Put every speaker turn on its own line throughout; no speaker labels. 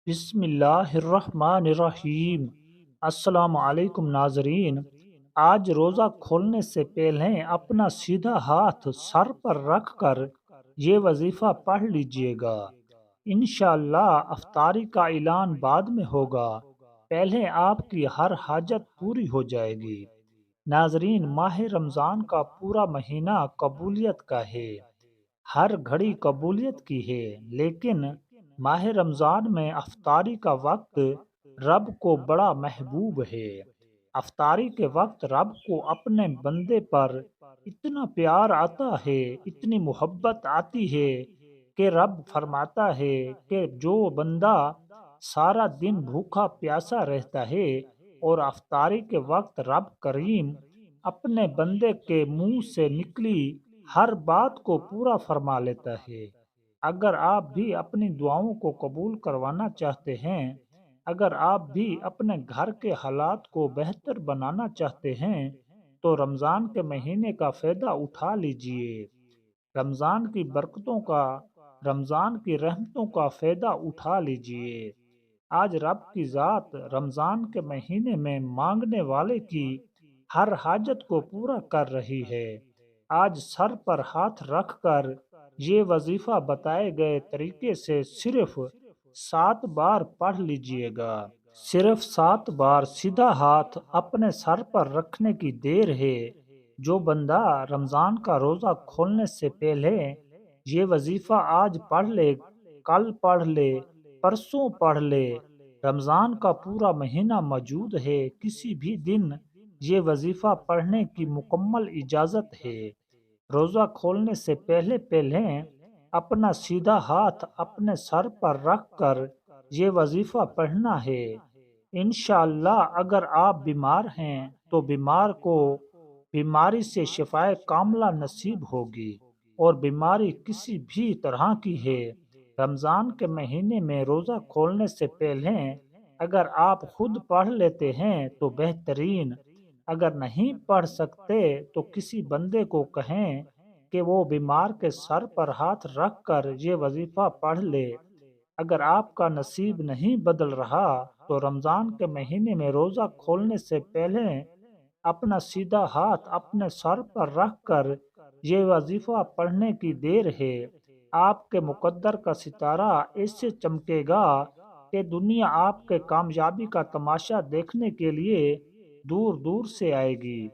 بسم اللہ الرحمن الرحیم۔ السلام علیکم ناظرین۔ آج روزہ کھولنے سے پہلے اپنا سیدھا ہاتھ سر پر رکھ کر یہ وظیفہ پڑھ لیجئے گا۔ انشاءاللہ افطاری کا اعلان بعد میں ہوگا، پہلے آپ کی ہر حاجت پوری ہو جائے گی۔ ناظرین، ماہ رمضان کا پورا مہینہ قبولیت کا ہے، ہر گھڑی قبولیت کی ہے، لیکن ماہ رمضان میں افطاری کا وقت رب کو بڑا محبوب ہے۔ افطاری کے وقت رب کو اپنے بندے پر اتنا پیار آتا ہے، اتنی محبت آتی ہے کہ رب فرماتا ہے کہ جو بندہ سارا دن بھوکا پیاسا رہتا ہے اور افطاری کے وقت رب کریم اپنے بندے کے منہ سے نکلی ہر بات کو پورا فرما لیتا ہے۔ اگر آپ بھی اپنی دعاؤں کو قبول کروانا چاہتے ہیں، اگر آپ بھی اپنے گھر کے حالات کو بہتر بنانا چاہتے ہیں، تو رمضان کے مہینے کا فائدہ اٹھا لیجئے۔ رمضان کی برکتوں کا، رمضان کی رحمتوں کا فائدہ اٹھا لیجئے۔ آج رب کی ذات رمضان کے مہینے میں مانگنے والے کی ہر حاجت کو پورا کر رہی ہے۔ آج سر پر ہاتھ رکھ کر یہ وظیفہ بتائے گئے طریقے سے صرف 7 بار پڑھ لیجئے گا۔ صرف 7 بار سیدھا ہاتھ اپنے سر پر رکھنے کی دیر ہے۔ جو بندہ رمضان کا روزہ کھولنے سے پہلے یہ وظیفہ آج پڑھ لے، کل پڑھ لے، پرسوں پڑھ لے، رمضان کا پورا مہینہ موجود ہے، کسی بھی دن یہ وظیفہ پڑھنے کی مکمل اجازت ہے۔ روزہ کھولنے سے پہلے اپنا سیدھا ہاتھ اپنے سر پر رکھ کر یہ وظیفہ پڑھنا ہے۔ انشاءاللہ اگر آپ بیمار ہیں تو بیمار کو بیماری سے شفائے کاملہ نصیب ہوگی، اور بیماری کسی بھی طرح کی ہے، رمضان کے مہینے میں روزہ کھولنے سے پہلے اگر آپ خود پڑھ لیتے ہیں تو بہترین، اگر نہیں پڑھ سکتے تو کسی بندے کو کہیں کہ وہ بیمار کے سر پر ہاتھ رکھ کر یہ وظیفہ پڑھ لے۔ اگر آپ کا نصیب نہیں بدل رہا تو رمضان کے مہینے میں روزہ کھولنے سے پہلے اپنا سیدھا ہاتھ اپنے سر پر رکھ کر یہ وظیفہ پڑھنے کی دیر ہے۔ آپ کے مقدر کا ستارہ ایسے چمکے گا کہ دنیا آپ کے کامیابی کا تماشا دیکھنے کے لیے دور دور سے آئے گی۔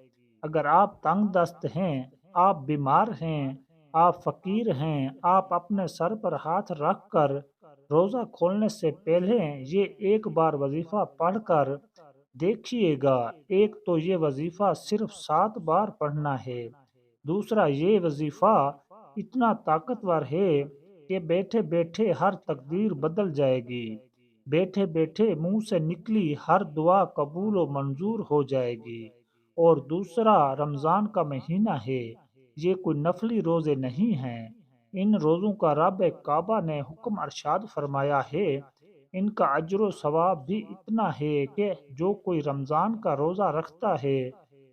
اگر آپ تنگ دست ہیں، آپ بیمار ہیں، آپ فقیر ہیں، آپ اپنے سر پر ہاتھ رکھ کر روزہ کھولنے سے پہلے یہ ایک بار وظیفہ پڑھ کر دیکھیے گا۔ ایک تو یہ وظیفہ صرف 7 بار پڑھنا ہے، دوسرا یہ وظیفہ اتنا طاقتور ہے کہ بیٹھے بیٹھے ہر تقدیر بدل جائے گی، بیٹھے بیٹھے منہ سے نکلی ہر دعا قبول و منظور ہو جائے گی۔ اور دوسرا، رمضان کا مہینہ ہے، یہ کوئی نفلی روزے نہیں ہیں، ان روزوں کا رب کعبہ نے حکم ارشاد فرمایا ہے، ان کا اجر و ثواب بھی اتنا ہے کہ جو کوئی رمضان کا روزہ رکھتا ہے،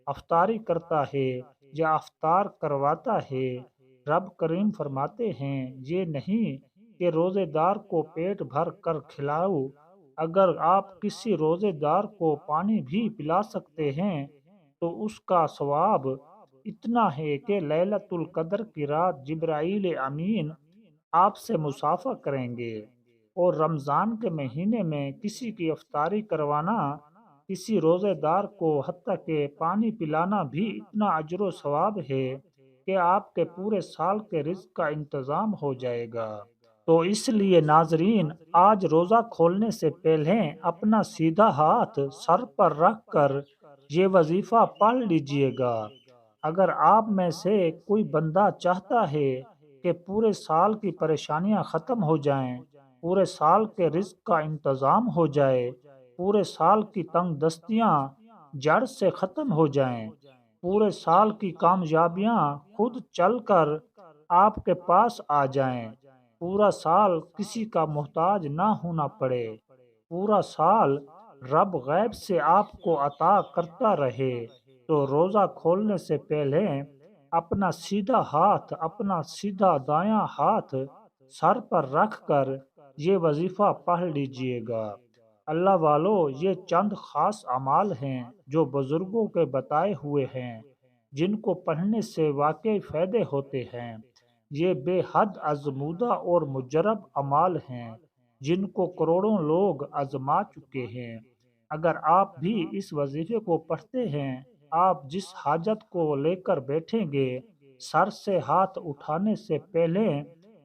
افطاری کرتا ہے یا افطار کرواتا ہے، رب کریم فرماتے ہیں یہ نہیں کہ روزے دار کو پیٹ بھر کر کھلاؤ، اگر آپ کسی روزے دار کو پانی بھی پلا سکتے ہیں تو اس کا ثواب اتنا ہے کہ لیلۃ القدر کی رات جبرائیل امین آپ سے مصافحہ کریں گے۔ اور رمضان کے مہینے میں کسی کی افطاری کروانا، کسی روزے دار کو حتیٰ کہ پانی پلانا بھی اتنا اجر و ثواب ہے کہ آپ کے پورے سال کے رزق کا انتظام ہو جائے گا۔ تو اس لیے ناظرین، آج روزہ کھولنے سے پہلے اپنا سیدھا ہاتھ سر پر رکھ کر یہ وظیفہ پڑھ لیجئے گا۔ اگر آپ میں سے کوئی بندہ چاہتا ہے کہ پورے سال کی پریشانیاں ختم ہو جائیں، پورے سال کے رزق کا انتظام ہو جائے، پورے سال کی تنگ دستیاں جڑ سے ختم ہو جائیں، پورے سال کی کامیابیاں خود چل کر آپ کے پاس آ جائیں، پورا سال کسی کا محتاج نہ ہونا پڑے، پورا سال رب غیب سے آپ کو عطا کرتا رہے، تو روزہ کھولنے سے پہلے اپنا سیدھا ہاتھ، اپنا سیدھا دایاں ہاتھ سر پر رکھ کر یہ وظیفہ پڑھ لیجئے گا۔ اللہ والو، یہ چند خاص اعمال ہیں جو بزرگوں کے بتائے ہوئے ہیں، جن کو پڑھنے سے واقعی فائدے ہوتے ہیں۔ یہ بے حد آزمودہ اور مجرب اعمال ہیں جن کو کروڑوں لوگ آزما چکے ہیں۔ اگر آپ بھی اس وظیفے کو پڑھتے ہیں، آپ جس حاجت کو لے کر بیٹھیں گے، سر سے ہاتھ اٹھانے سے پہلے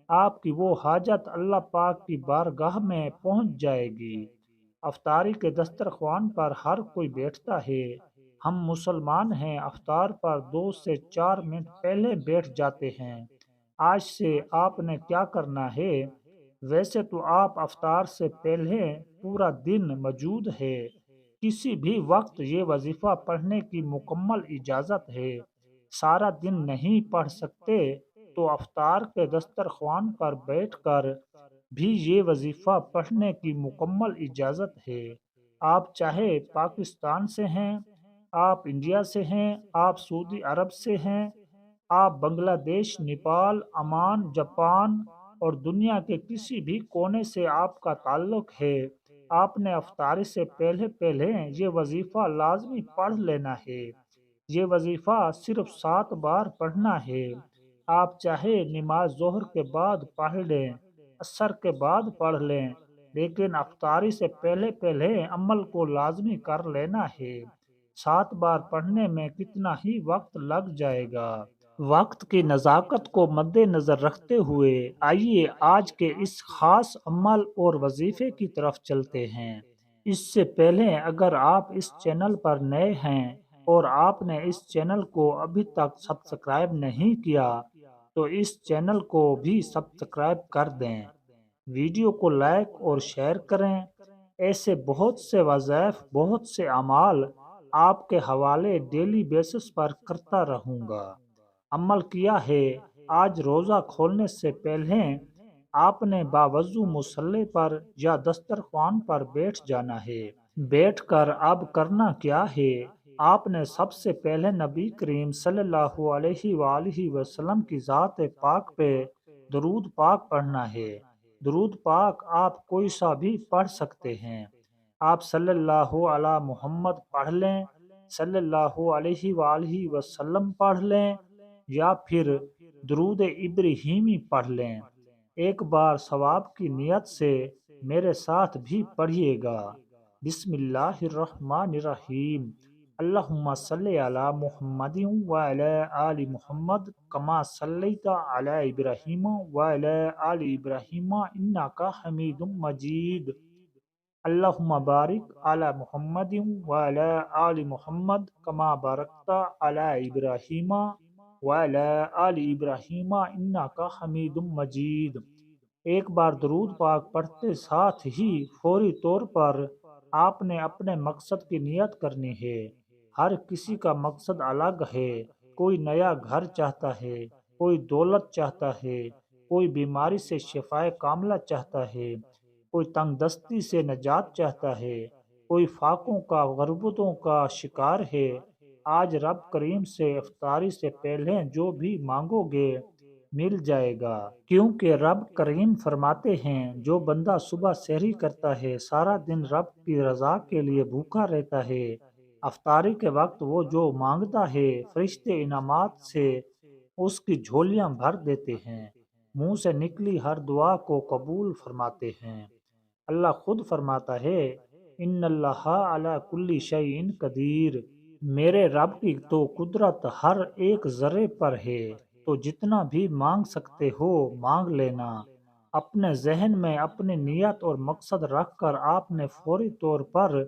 آپ کی وہ حاجت اللہ پاک کی بارگاہ میں پہنچ جائے گی۔ افطاری کے دسترخوان پر ہر کوئی بیٹھتا ہے۔ ہم مسلمان ہیں، افطار پر 2 سے 4 منٹ پہلے بیٹھ جاتے ہیں۔ آج سے آپ نے کیا کرنا ہے؟ ویسے تو آپ افطار سے پہلے پورا دن موجود ہے، کسی بھی وقت یہ وظیفہ پڑھنے کی مکمل اجازت ہے۔ سارا دن نہیں پڑھ سکتے تو افطار کے دسترخوان پر بیٹھ کر بھی یہ وظیفہ پڑھنے کی مکمل اجازت ہے۔ آپ چاہے پاکستان سے ہیں، آپ انڈیا سے ہیں، آپ سعودی عرب سے ہیں، آپ بنگلہ دیش، نیپال، عمان، جاپان اور دنیا کے کسی بھی کونے سے آپ کا تعلق ہے، آپ نے افطاری سے پہلے پہلے یہ وظیفہ لازمی پڑھ لینا ہے۔ یہ وظیفہ صرف 7 بار پڑھنا ہے۔ آپ چاہے نماز ظہر کے بعد پڑھ لیں، عصر کے بعد پڑھ لیں، لیکن افطاری سے پہلے پہلے عمل کو لازمی کر لینا ہے۔ 7 بار پڑھنے میں کتنا ہی وقت لگ جائے گا۔ وقت کی نزاکت کو مد نظر رکھتے ہوئے آئیے آج کے اس خاص عمل اور وظیفے کی طرف چلتے ہیں۔ اس سے پہلے اگر آپ اس چینل پر نئے ہیں اور آپ نے اس چینل کو ابھی تک سبسکرائب نہیں کیا تو اس چینل کو بھی سبسکرائب کر دیں، ویڈیو کو لائک اور شیئر کریں۔ ایسے بہت سے وظائف، بہت سے اعمال آپ کے حوالے ڈیلی بیسس پر کرتا رہوں گا۔ عمل کیا ہے؟ آج روزہ کھولنے سے پہلے آپ نے باوضو مصلی پر یا دسترخوان پر بیٹھ جانا ہے۔ بیٹھ کر اب کرنا کیا ہے؟ آپ نے سب سے پہلے نبی کریم صلی اللہ علیہ وآلہ وسلم کی ذات پاک پہ درود پاک پڑھنا ہے۔ درود پاک آپ کوئی سا بھی پڑھ سکتے ہیں۔ آپ صلی اللہ علی محمد پڑھ لیں، صلی اللہ علیہ وآلہ وسلم پڑھ لیں، یا پھر درود ابراہیمی پڑھ لیں۔ ایک بار ثواب کی نیت سے میرے ساتھ بھی پڑھیے گا۔ بسم اللہ الرحمن الرحیم۔ اللہم صلی علی محمد وعلی آل محمد کما صلیت علی ابراہیم وعلی آل ابراہیم انکا حمید مجید۔ اللہم بارک علی محمد وعلی آل محمد کما بارکت علی ابراہیم وعلی آل ابراہیم انکا حمید مجید۔ ایک بار درود پاک پڑھتے ساتھ ہی فوری طور پر آپ نے اپنے مقصد کی نیت کرنی ہے۔ ہر کسی کا مقصد الگ ہے۔ کوئی نیا گھر چاہتا ہے، کوئی دولت چاہتا ہے، کوئی بیماری سے شفائے کاملہ چاہتا ہے، کوئی تنگ دستی سے نجات چاہتا ہے، کوئی فاقوں کا، غربتوں کا شکار ہے۔ آج رب کریم سے افطاری سے پہلے جو بھی مانگو گے مل جائے گا، کیونکہ رب کریم فرماتے ہیں جو بندہ صبح سحری کرتا ہے سارا دن رب کی رضا کے لیے بھوکا رہتا ہے، افطاری کے وقت وہ جو مانگتا ہے فرشتے انعامات سے اس کی جھولیاں بھر دیتے ہیں، منہ سے نکلی ہر دعا کو قبول فرماتے ہیں۔ اللہ خود فرماتا ہے ان اللہ علی کل شیء قدیر، میرے رب کی تو قدرت ہر ایک ذرے پر ہے، تو جتنا بھی مانگ سکتے ہو مانگ لینا۔ اپنے ذہن میں اپنی نیت اور مقصد رکھ کر آپ نے فوری طور پر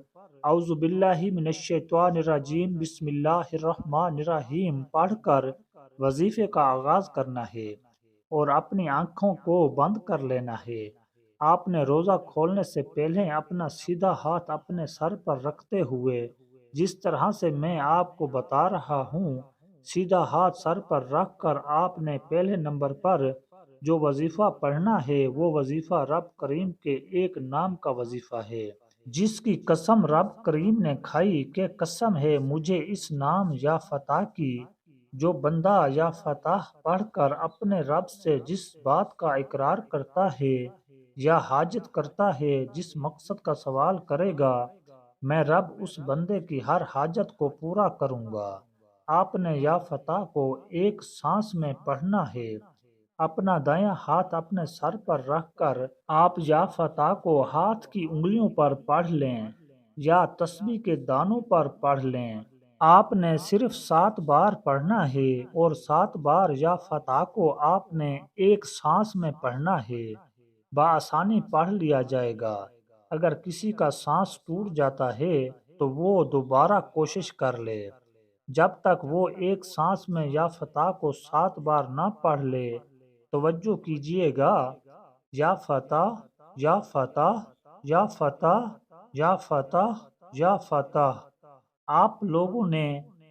اعوذ باللہ من الشیطان الرجیم بسم اللہ الرحمن الرحیم پڑھ کر وظیفے کا آغاز کرنا ہے اور اپنی آنکھوں کو بند کر لینا ہے۔ آپ نے روزہ کھولنے سے پہلے اپنا سیدھا ہاتھ اپنے سر پر رکھتے ہوئے جس طرح سے میں آپ کو بتا رہا ہوں، سیدھا ہاتھ سر پر رکھ کر آپ نے پہلے نمبر پر جو وظیفہ پڑھنا ہے وہ وظیفہ رب کریم کے ایک نام کا وظیفہ ہے، جس کی قسم رب کریم نے کھائی کہ قسم ہے مجھے اس نام یا فتح کی۔ جو بندہ یا فتح پڑھ کر اپنے رب سے جس بات کا اقرار کرتا ہے یا حاجت کرتا ہے جس مقصد کا سوال کرے گا، میں رب اس بندے کی ہر حاجت کو پورا کروں گا۔ آپ نے یا فتح کو ایک سانس میں پڑھنا ہے۔ اپنا دایاں ہاتھ اپنے سر پر رکھ کر آپ یا فتح کو ہاتھ کی انگلیوں پر پڑھ لیں یا تسبیح کے دانوں پر پڑھ لیں۔ آپ نے صرف 7 بار پڑھنا ہے اور 7 بار یا فتح کو آپ نے ایک سانس میں پڑھنا ہے۔ بآسانی پڑھ لیا جائے گا۔ اگر کسی کا سانس ٹوٹ جاتا ہے تو وہ دوبارہ کوشش کر لے۔ جب تک وہ ایک سانس میں یا فتح کو 7 بار نہ پڑھ لے، توجہ کیجیے گا، یا فتح، یا فتح، یا فتح، یا فتح، یا فتح۔ آپ لوگوں نے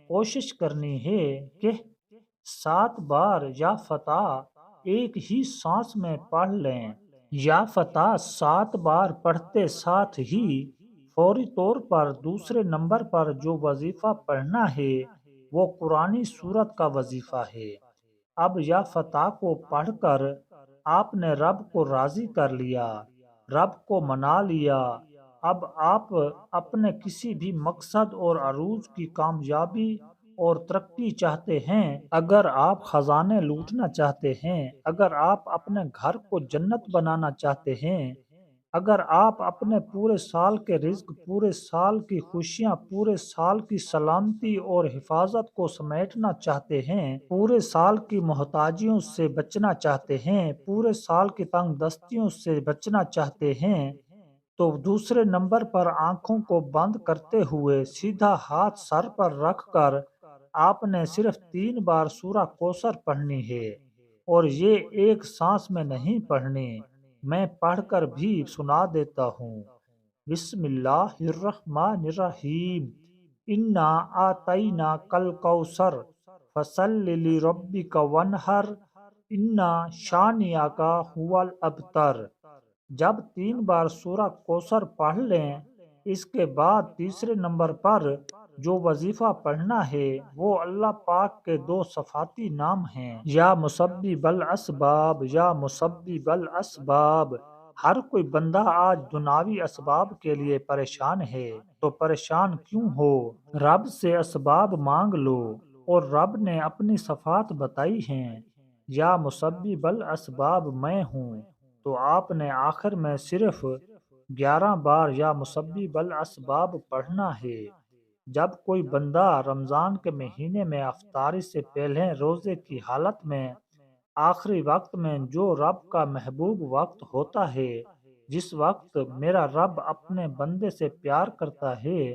کوشش کرنی ہے کہ 7 بار یا فتح ایک ہی سانس میں پڑھ لیں۔ یا فتح 7 بار پڑھتے ساتھ ہی فوری طور پر دوسرے نمبر پر جو وظیفہ پڑھنا ہے وہ قرآنی سورت کا وظیفہ ہے۔ اب یا فتح کو پڑھ کر آپ نے رب کو راضی کر لیا، رب کو منا لیا۔ اب آپ اپنے کسی بھی مقصد اور عروج کی کامیابی اور ترقی چاہتے ہیں، اگر آپ خزانے لوٹنا چاہتے ہیں، اگر آپ اپنے گھر کو جنت بنانا چاہتے ہیں، اگر آپ اپنے پورے سال کے رزق، پورے سال کی خوشیاں، پورے سال کی سلامتی اور حفاظت کو سمیٹنا چاہتے ہیں، پورے سال کی محتاجیوں سے بچنا چاہتے ہیں، پورے سال کی تنگ دستیوں سے بچنا چاہتے ہیں، تو دوسرے نمبر پر آنکھوں کو بند کرتے ہوئے سیدھا ہاتھ سر پر رکھ کر آپ نے صرف 3 بار سورہ کوثر پڑھنی ہے، اور یہ ایک سانس میں نہیں پڑھنی، میں پڑھ کر بھی سنا دیتا ہوں۔ بسم اللہ الرحمن الرحیم۔ انا آتینا کل کوثر فصل لربک وانحر انا شانئک هو الابتر۔ جب 3 بار سورہ کوثر پڑھ لیں، اس کے بعد تیسرے نمبر پر جو وظیفہ پڑھنا ہے وہ اللہ پاک کے 2 صفاتی نام ہیں، یا مسبب الاسباب، یا مسبب الاسباب۔ ہر کوئی بندہ آج دنیاوی اسباب کے لیے پریشان ہے، تو پریشان کیوں ہو؟ رب سے اسباب مانگ لو، اور رب نے اپنی صفات بتائی ہیں، یا مسبب الاسباب میں ہوں۔ تو آپ نے آخر میں صرف 11 بار یا مسبب الاسباب پڑھنا ہے۔ جب کوئی بندہ رمضان کے مہینے میں افطاری سے پہلے روزے کی حالت میں آخری وقت میں، جو رب کا محبوب وقت ہوتا ہے، جس وقت میرا رب اپنے بندے سے پیار کرتا ہے،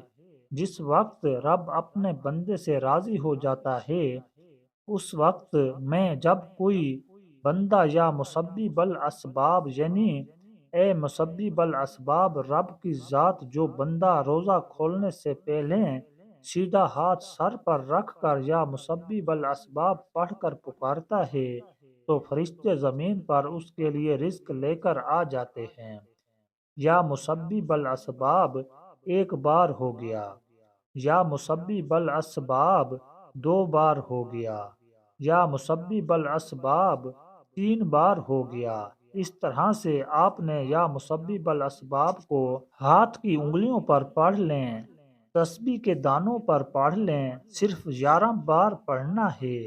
جس وقت رب اپنے بندے سے راضی ہو جاتا ہے، اس وقت میں جب کوئی بندہ یا مسبب الاسباب، یعنی اے مسبب الاسباب رب کی ذات، جو بندہ روزہ کھولنے سے پہلے سیدھا ہاتھ سر پر رکھ کر یا مسبب الاسباب پڑھ کر پکارتا ہے، تو فرشتے زمین پر اس کے لیے رزق لے کر آ جاتے ہیں۔ یا مسبب الاسباب ایک بار ہو گیا، یا مسبب الاسباب 2 بار ہو گیا، یا مسبب الاسباب 3 بار ہو گیا۔ اس طرح سے آپ نے یا مسبب الاسباب کو ہاتھ کی انگلیوں پر پڑھ لیں، تسبیح کے دانوں پر پڑھ لیں، صرف 11 بار پڑھنا ہے،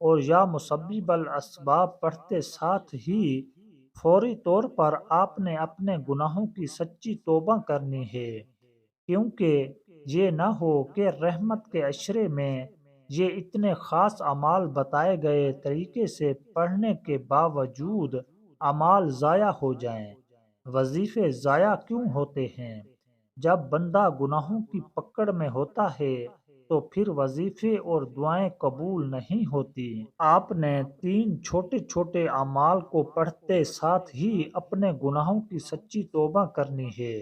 اور یا مسبب الاسباب پڑھتے ساتھ ہی فوری طور پر آپ نے اپنے گناہوں کی سچی توبہ کرنی ہے، کیونکہ یہ نہ ہو کہ رحمت کے عشرے میں یہ اتنے خاص اعمال بتائے گئے طریقے سے پڑھنے کے باوجود اعمال ضائع ہو جائیں۔ وظیفے ضائع کیوں ہوتے ہیں؟ جب بندہ گناہوں کی پکڑ میں ہوتا ہے تو پھر وظیفے اور دعائیں قبول نہیں ہوتی۔ آپ نے 3 چھوٹے چھوٹے اعمال کو پڑھتے ساتھ ہی اپنے گناہوں کی سچی توبہ کرنی ہے۔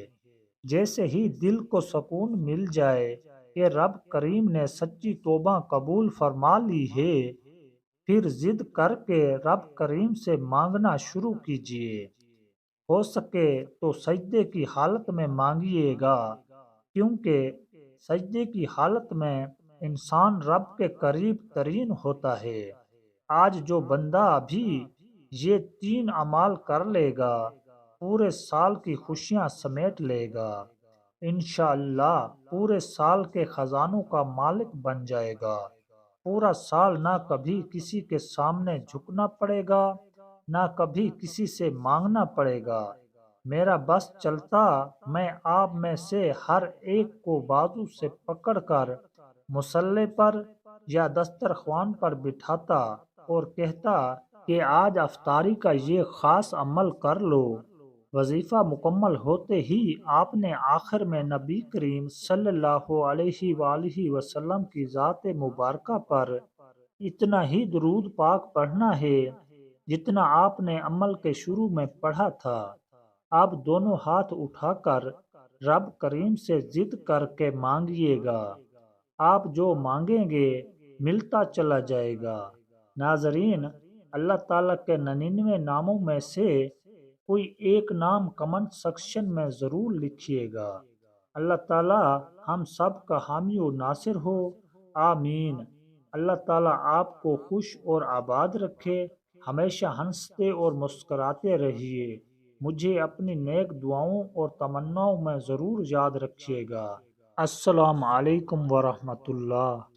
جیسے ہی دل کو سکون مل جائے کہ رب کریم نے سچی توبہ قبول فرما لی ہے، پھر ضد کر کے رب کریم سے مانگنا شروع کیجیے۔ ہو سکے تو سجدے کی حالت میں مانگیے گا، کیونکہ سجدے کی حالت میں انسان رب کے قریب ترین ہوتا ہے۔ آج جو بندہ بھی یہ 3 اعمال کر لے گا، پورے سال کی خوشیاں سمیٹ لے گا۔ انشاءاللہ پورے سال کے خزانوں کا مالک بن جائے گا۔ پورا سال نہ کبھی کسی کے سامنے جھکنا پڑے گا، نہ کبھی کسی سے مانگنا پڑے گا۔ میرا بس چلتا، میں آپ میں سے ہر ایک کو بازو سے پکڑ کر مصلے پر یا دسترخوان پر بٹھاتا اور کہتا کہ آج افطاری کا یہ خاص عمل کر لو۔ وظیفہ مکمل ہوتے ہی آپ نے آخر میں نبی کریم صلی اللہ علیہ وآلہ وسلم کی ذات مبارکہ پر اتنا ہی درود پاک پڑھنا ہے جتنا آپ نے عمل کے شروع میں پڑھا تھا۔ آپ دونوں ہاتھ اٹھا کر رب کریم سے ضد کر کے مانگیے گا، آپ جو مانگیں گے ملتا چلا جائے گا۔ ناظرین، اللہ تعالیٰ کے 99 ناموں میں سے کوئی ایک نام کمنٹ سیکشن میں ضرور لکھیے گا۔ اللہ تعالیٰ ہم سب کا حامی و ناصر ہو، آمین۔ اللہ تعالیٰ آپ کو خوش اور آباد رکھے، ہمیشہ ہنستے اور مسکراتے رہیے۔ مجھے اپنی نیک دعاؤں اور تمناؤں میں ضرور یاد رکھیے گا۔ السلام علیکم ورحمۃ اللہ۔